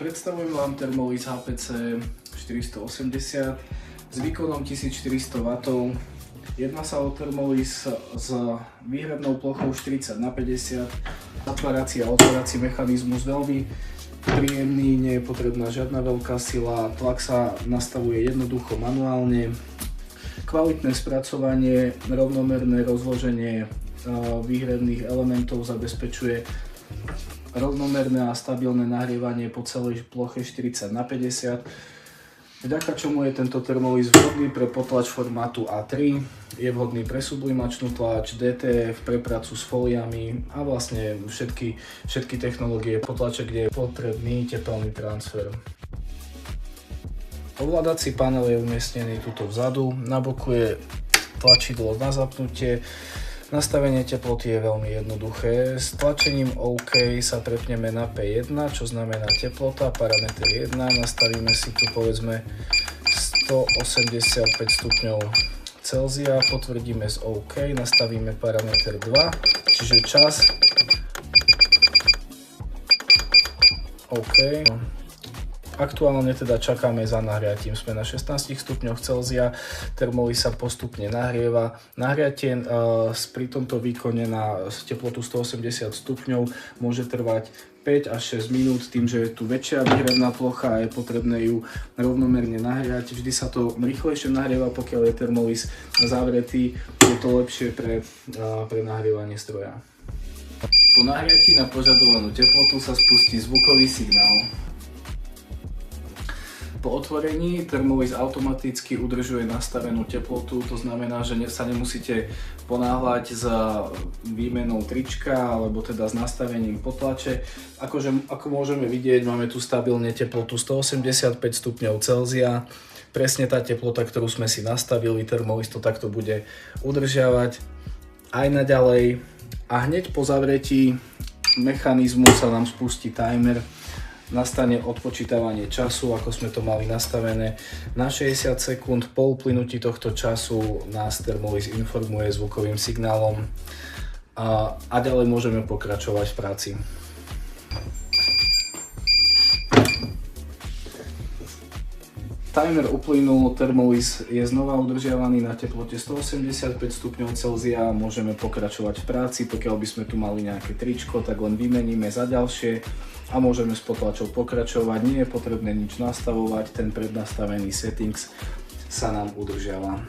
Predstavujem vám Thermolys HPC 480 s výkonom 1400 W. Jedná sa o Thermolys s výhradnou plochou 40x50, zatvárací a otvárací mechanizmus veľmi príjemný, nie je potrebná žiadna veľká sila, tlak sa nastavuje jednoducho manuálne, kvalitné spracovanie, rovnomerné rozloženie výhradných elementov zabezpečuje rovnomerné a stabilné nahrievanie po celej ploche 40x50, vďaka čomu je tento Thermolys vhodný pre potlač formátu A3, je vhodný pre sublimačnú tlač, DTF, pre prácu s fóliami a vlastne všetky technológie potlače, kde je potrebný tepelný transfer. Ovládací panel je umiestnený tuto vzadu, na boku je tlačidlo na zapnutie. Nastavenie teploty je veľmi jednoduché. S tlačením OK sa prepneme na P1, čo znamená teplota, parameter 1. Nastavíme si tu povedzme 185 stupňov Celzia, potvrdíme z OK, nastavíme parameter 2, čiže čas. OK. Aktuálne teda čakáme za nahriatím, sme na 16 stupňoch Celzia, Thermolys sa postupne nahrieva. Nahriatie pri tomto výkone na teplotu 180 stupňov môže trvať 5 až 6 minút, tým, že je tu väčšia výhradná plocha a je potrebné ju rovnomerne nahriať. Vždy sa to rýchlejšie nahrieva, pokiaľ je Thermolys zavretý, je to lepšie pre nahrievanie stroja. Po nahriatí na požadovanú teplotu sa spustí zvukový signál. Po otvorení Thermolys automaticky udržuje nastavenú teplotu, to znamená, že sa nemusíte ponáhľať s výmenou trička alebo teda s nastavením potlače. Ako môžeme vidieť, máme tu stabilne teplotu 185 stupňov Celzia. Presne tá teplota, ktorú sme si nastavili, Thermolys to takto bude udržiavať aj naďalej. A hneď po zavretí mechanizmu sa nám spustí timer. Nastane odpočítavanie času, ako sme to mali nastavené. Na 60 sekúnd po uplynutí tohto času nás Thermolys informuje zvukovým signálom a ďalej môžeme pokračovať v práci. Timer uplynul, Thermolys je znova udržiavaný na teplote 185 stupňov Celzia, môžeme pokračovať v práci. Pokiaľ by sme tu mali nejaké tričko, tak len vymeníme za ďalšie a môžeme s potlačou pokračovať. Nie je potrebné nič nastavovať, ten prednastavený settings sa nám udržiava.